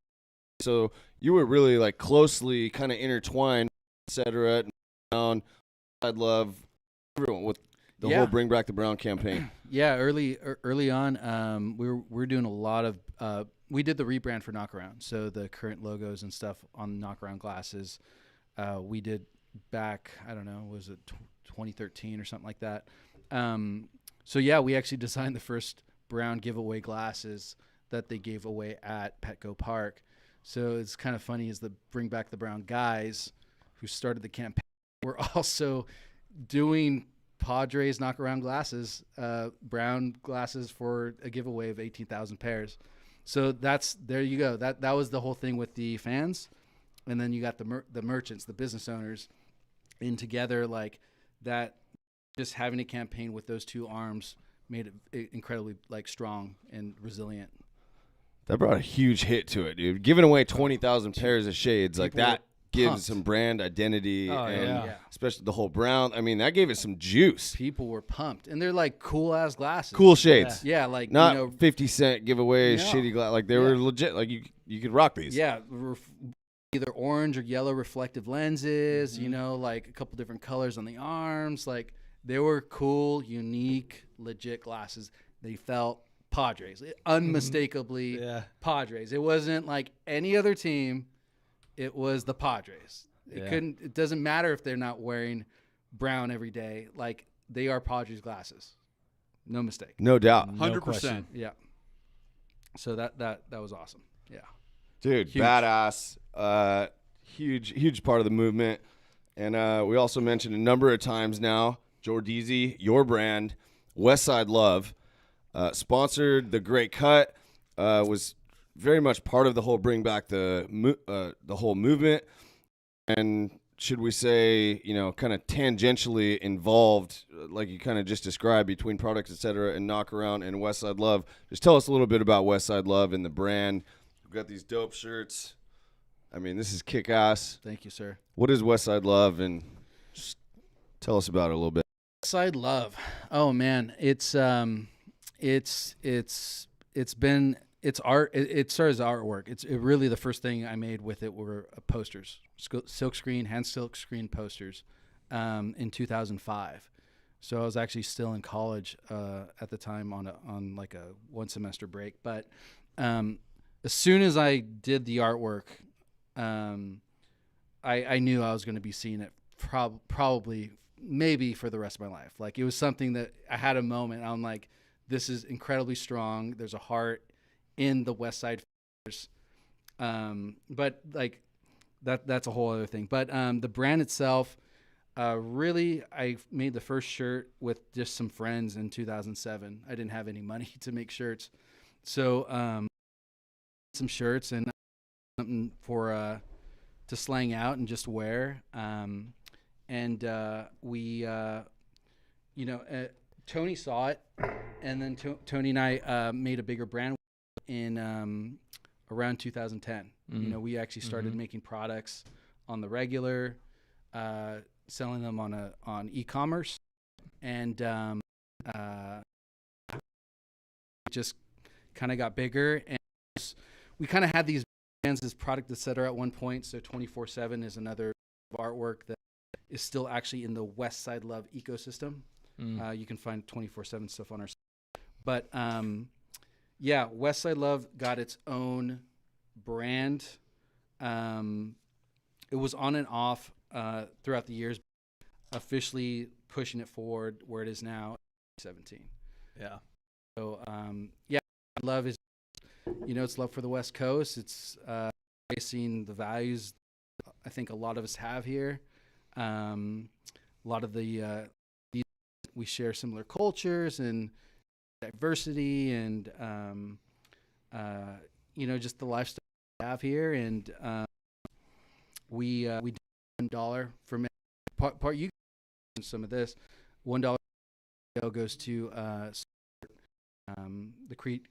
So you were really like closely kind of intertwined, etc. I'd love everyone with the whole Bring Back the Brown campaign. Yeah, early on, we're doing a lot of. We did the rebrand for Knockaround, so the current logos and stuff on Knockaround glasses, we did back. I don't know, was it 2013 or something like that? So yeah, we actually designed the first brown giveaway glasses that they gave away at Petco Park. So it's kind of funny is the Bring Back the Brown guys who started the campaign were also doing Padres Knockaround glasses, brown glasses for a giveaway of 18,000 pairs. So there you go. That was the whole thing with the fans, and then you got the merchants, the business owners, in together like that. Just having a campaign with those two arms made it incredibly like strong and resilient. That brought a huge hit to it, dude. Giving away 20,000 pairs of shades like that gives pumped. some brand identity, and yeah. especially the whole brown. I mean, that gave it some juice. People were pumped, and they're like cool ass glasses. Cool shades. Yeah, like Not 50-cent giveaways, No. shitty glass. Like they were legit. Like you could rock these. Yeah, either orange or yellow reflective lenses. You know, like a couple different colors on the arms. Like they were cool, unique, legit glasses. They felt Padres, unmistakably Padres. It wasn't like any other team. It was the Padres. It doesn't matter if they're not wearing brown every day. Like they are Padres glasses. No mistake. No doubt. 100%. Yeah. So that was awesome. Yeah. Dude, Huge. badass. Huge part of the movement. And we also mentioned a number of times now, Jordeezy, your brand, Westside Love, sponsored the Great Cut, was very much part of the whole bring back the whole movement. And should we say, kind of tangentially involved, like you kind of just described, between products, et cetera, and Knock Around and Westside Love. Just tell us a little bit about Westside Love and the brand. We've got these dope shirts. I mean, this is kick-ass. Thank you, sir. What is Westside Love? And just tell us about it a little bit. Westside Love. Oh man, it's art. It started as artwork. It really, the first thing I made with it were posters, silk screen, hand silk screen posters, in 2005. So I was actually still in college at the time on like a 1 semester break. But as soon as I did the artwork, I knew I was going to be seeing it probably maybe for the rest of my life. Like, it was something that I had a moment. I'm like, this is incredibly strong. There's a heart in the Westside. But like that's a whole other thing. But the brand itself, really, I made the first shirt with just some friends in 2007. I didn't have any money to make shirts, so some shirts and something for to slang out and just wear. Tony saw it, and then Tony and I made a bigger brand in around 2010. Mm-hmm. We actually started making products on the regular, selling them on e-commerce, and just kind of got bigger. And we kind of had these brands, this product, etc. at one point. So 24/7 is another artwork that is still actually in the Westside Love ecosystem. You can find 24/7 stuff on our site. But yeah, Westside Love got its own brand. It was on and off throughout the years, officially pushing it forward where it is now, 2017. Yeah. So yeah, love is, it's love for the West Coast. It's embracing the values I think a lot of us have here. A lot of we share similar cultures and diversity and just the lifestyle we have here. And we do $1 for part you some of this $1 goes to the creative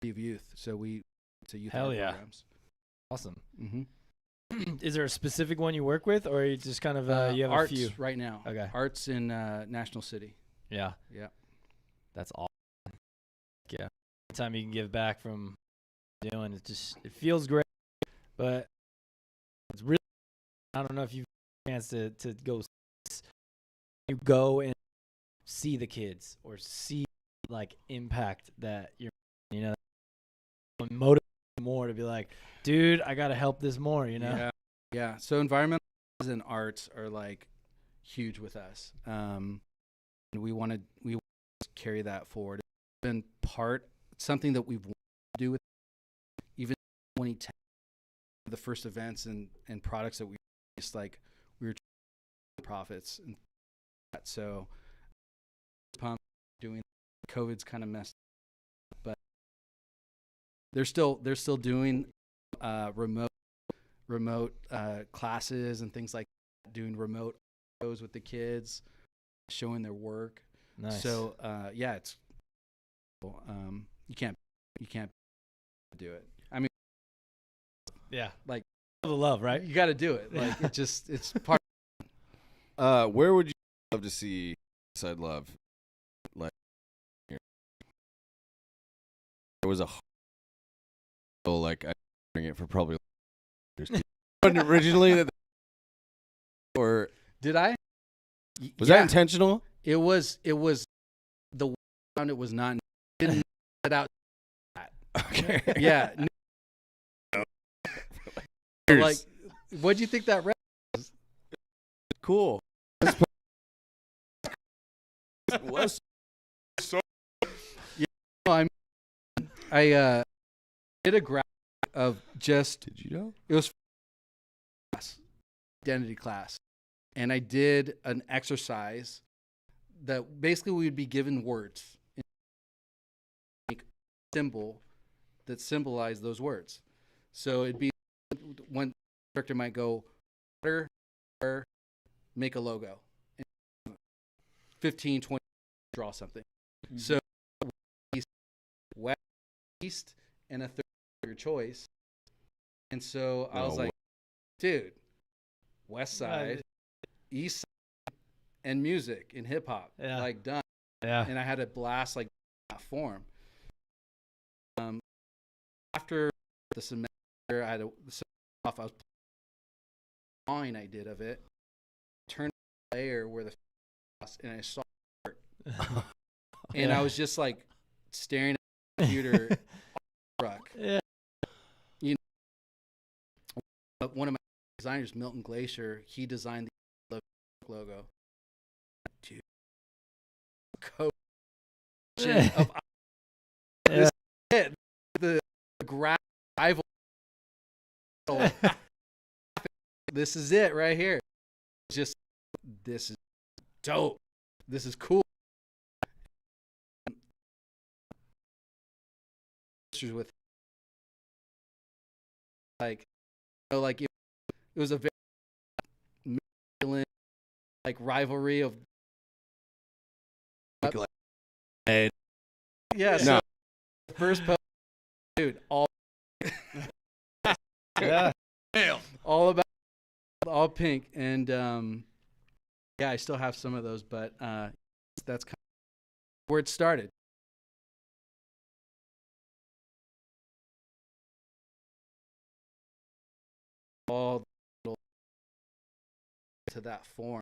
youth. So to youth Hell yeah. programs. Awesome. Mm-hmm. Is there a specific one you work with, or you just kind of you have arts a few right now? Okay. Arts in National City. Yeah. Yeah. That's awesome. Yeah. Anytime you can give back from doing, it feels great, but it's really, I don't know if you've had a chance to go and see the kids or see like impact that you're, motivate more to be like, dude, I got to help this more, Yeah. So environmental and arts are like huge with us. And we want to carry that forward. It's been something that we've wanted to do with even 2010, the first events and products that we released, like we were profits and that. So pumped doing COVID's kind of messed up, but they're still doing remote classes and things like that, doing remote shows with the kids, showing their work. Nice. So yeah, it's you can't do it. I mean, yeah, like the love, right? You got to do it. Like it's part. Where would you love to see Westside Love? Like, here. There was a I bring it for probably years. Originally that, or did I? Was that intentional? It was the one it was not. Didn't set out. Okay. Yeah. Like, what'd you think that was? Cool. Was so. Yeah. I did a graphic of just. Did you know? It was identity class, and I did an exercise that basically we would be given words, symbol that symbolize those words. So it'd be one instructor might go, water, make a logo, and 15, 20, draw something. Mm-hmm. So west, east, and a third of your choice. And so I was like, dude, West Side, East Side, and music and hip hop, like done. Yeah. And I had a blast like that form. After the semester, I had off. I was drawing I did of it. Turned the layer where the and I saw it. And I was just like staring at the computer. Truck. Yeah. You know, one of my designers, Milton Glacier, he designed the logo. Dude, coach of this is it. The rival. This is it right here. Just this is dope. This is cool. With like, you know, like it was a very like rivalry of yeah. So the first post, dude, all yeah, all about all pink, and yeah, I still have some of those, but that's kind of where it started. All to that form.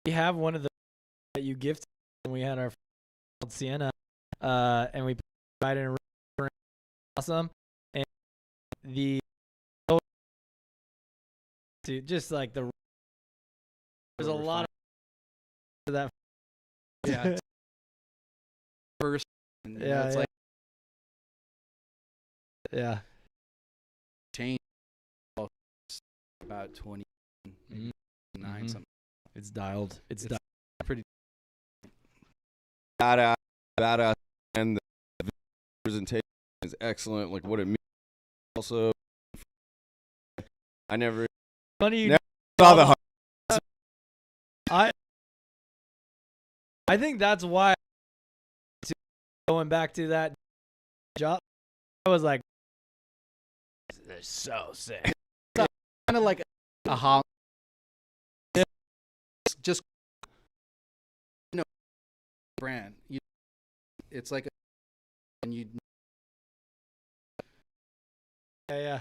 We have one of the that you gifted when we had our Sienna, and we provided a awesome, and the just like the there's a lot of that. Yeah. First. Yeah. It's yeah. like yeah. Change about 29 something. It's dialed. It's dialed. Pretty badass, and the presentation is excellent. Like what it means. Also, I never saw the. I think that's why going back to that job, I was like, they're so sick. kind of like a holiday. Just you know, brand. It's like and you. Yeah.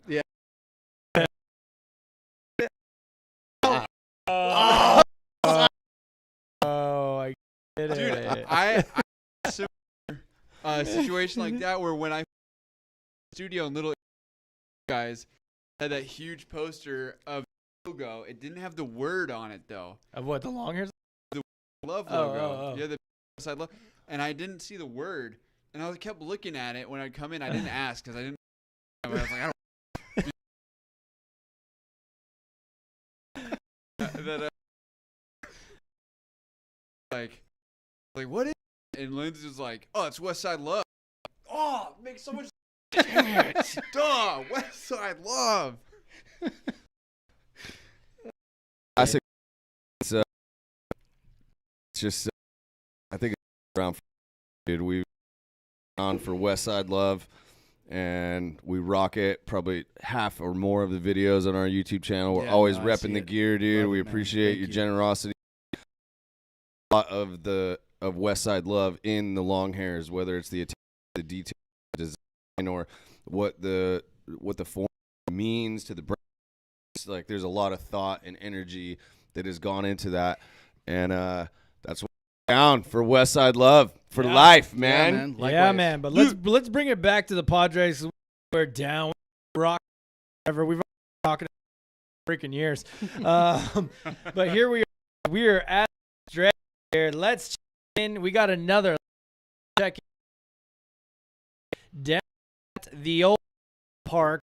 Yeah. Oh, I get it. Dude, I a situation like that where when I studio and little guys had that huge poster of logo, it didn't have the word on it though. Of what, the Longhairs? The love logo. Yeah, the side love. And I didn't see the word, and I kept looking at it when I'd come in. I didn't ask because I didn't. I was like, I don't. like what is it? And Lindsay was like, oh, it's Westside Love. Oh, it makes so much sense. Duh, Westside Love. I say it's just I think it's around dude. We've on for Westside Love, and we rock it. Probably half or more of the videos on our YouTube channel. We're always repping the gear, dude. We appreciate your generosity. A lot of Westside Love in the Longhairs, whether it's the detail, design, or what the form means to the brand. It's like there's a lot of thought and energy that has gone into that, and that's what we're down for Westside Love for life, man. Yeah, man. But let's bring it back to the Padres. We're down, rock, whatever. We've been talking freaking years, but here we are. We are at the stretch here. Let's check in. We got another check in down at the old park.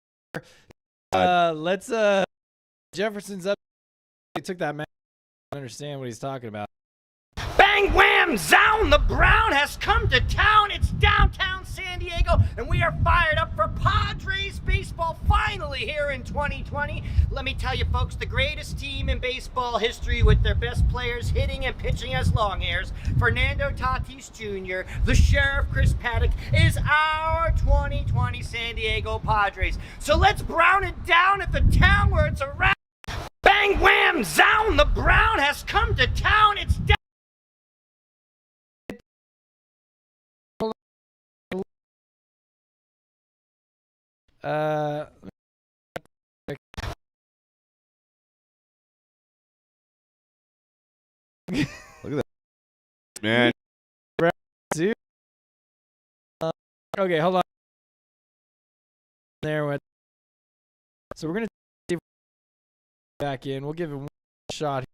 Let's Jefferson's up. He took that man. I don't understand what he's talking about. Bang, wham, zown! The Brown has come to town. It's downtown San Diego, and we are fired up for Padres baseball finally here in 2020. Let me tell you, folks, the greatest team in baseball history with their best players hitting and pitching as Longhairs, Fernando Tatis Jr., the Sheriff Chris Paddock, is our 2020 San Diego Padres. So let's brown it down at the town where it's around. Bang, wham, zown! The Brown has come to town. It's down. Look at that, man. Okay, hold on. There with. So we're gonna see if we back in. We'll give him one shot.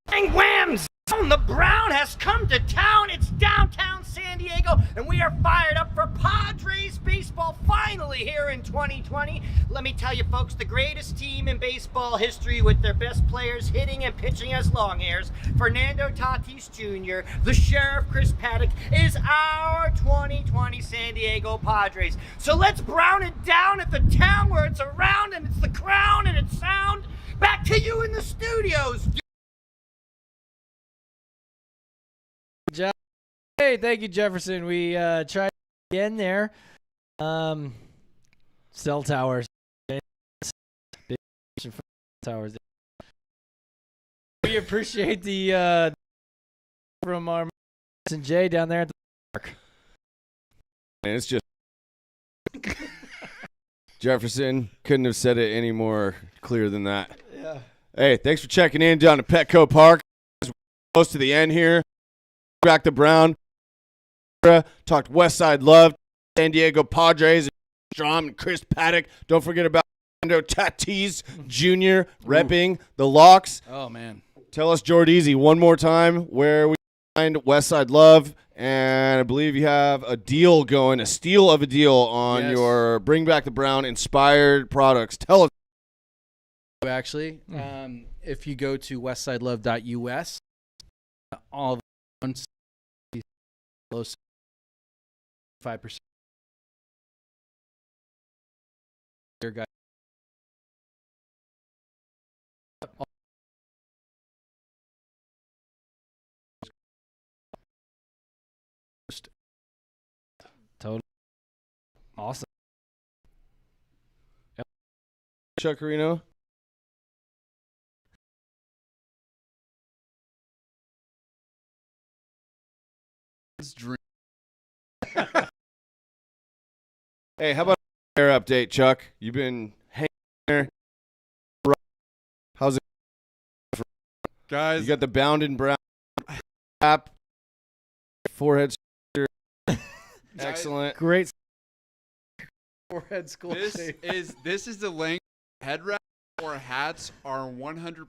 Bang, wham, zown! The Brown has come to town. It's downtown San Diego, and we are fired up for Padres baseball finally here in 2020. Let me tell you, folks, the greatest team in baseball history with their best players hitting and pitching as Longhairs, Fernando Tatis Jr., the Sheriff Chris Paddock, is our 2020 San Diego Padres. So let's brown it down at the town where it's around and it's the crown and it's sound. Back to you in the studios. Hey, thank you, Jefferson. We tried again there. Cell towers. Towers. We appreciate the from our and Jay down there at the park. And it's just Jefferson couldn't have said it any more clear than that. Yeah. Hey, thanks for checking in down at Petco Park. We're close to the end here. Back to Brown. Talked Westside Love, San Diego Padres, Strom and Chris Paddock. Don't forget about Fernando Tatis Jr. repping the Locks. Oh, man. Tell us, Jordeezy, one more time where we find Westside Love. And I believe you have a deal going, a steal of a deal on your Bring Back the Brown inspired products. Tell us. Actually, if you go to westsidelove.us, all of those 5%. Your guy. Totally. Awesome. Chuck Carino. Dream. Hey, how about a hair update, Chuck? You've been hanging there. How's it, guys? You got the Bound and Brown app, forehead. Excellent. Great. Forehead skull This shape. is the length. Head wrap or hats are 100%.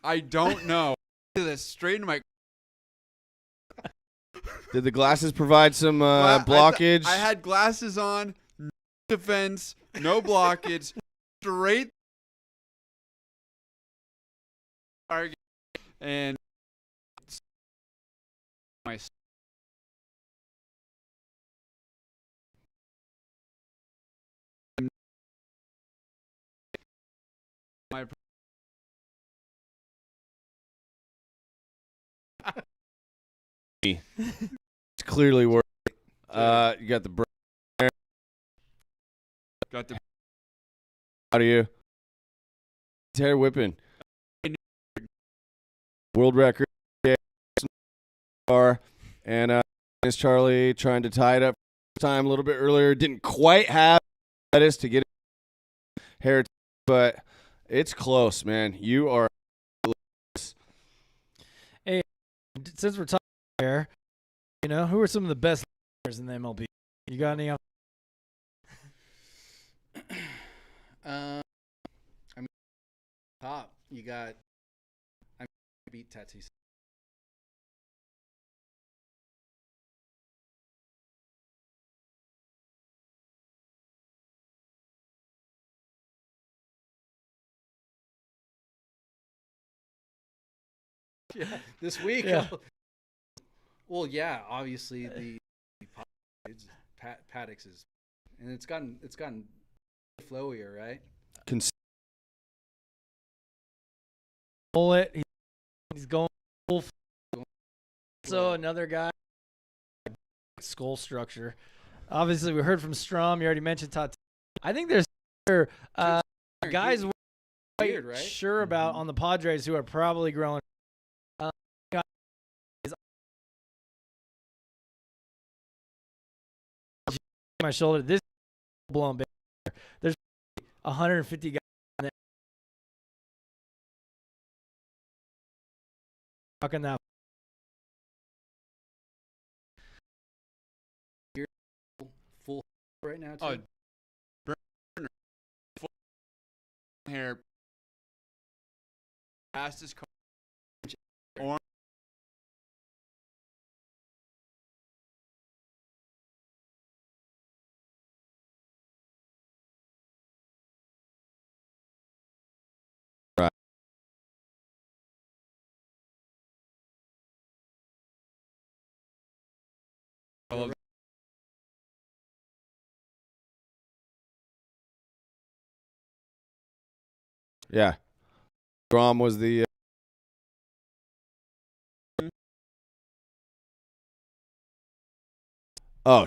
I don't know. This straight into my. Did the glasses provide some blockage? I had glasses on, no defense, no blockage, straight. And my. My. It's clearly working. You got the brown hair. Got the. How do you? His hair whipping. world record. And is Charlie trying to tie it up time a little bit earlier. Didn't quite have lettuce to get hair, but it's close, man. You are. Hey, since we're talking here, who are some of the best players in the MLB? You got any? Top. You got. Beat Tatis. Yeah, this week. Yeah. Well, yeah, obviously the Paddox is, and it's gotten flowier, right? Bullet. He's going full. So another guy, skull structure. Obviously, we heard from Strom. You already mentioned Tatis. I think there's guys we're weird, right? sure about on the Padres who are probably growing. My shoulder. This blown big. There's 150 guys in there. Fucking that. You're full right now too. Oh, burner, full hair, fastest car, orange. Yeah. Grom was the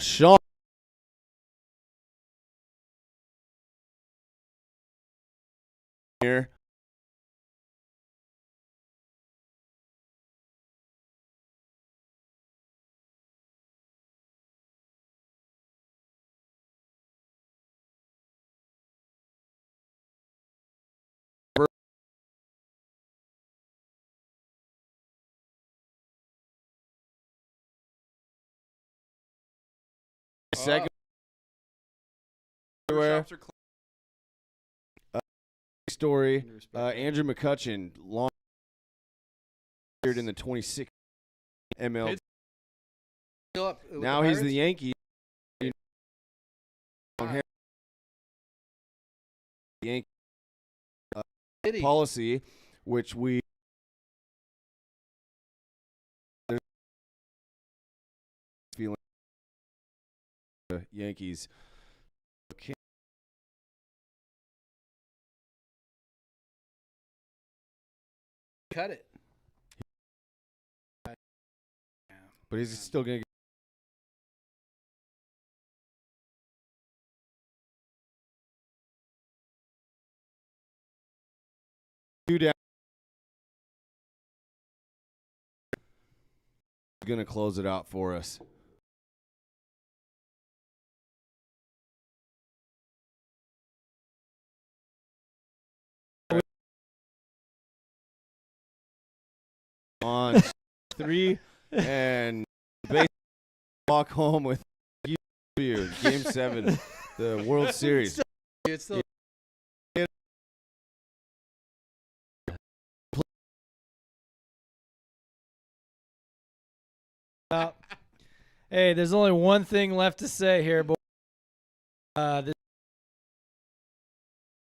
Sean. Here. Second. Story. Andrew McCutchen, long in the 26th ML. Now he's the Yankee. Yankee policy, which we feeling the Yankees. Cut it. But he's still going to get two down. Going to close it out for us. On 3 and walk home with you Game 7, the World Series. It's still Hey, there's only one thing left to say here, boy. This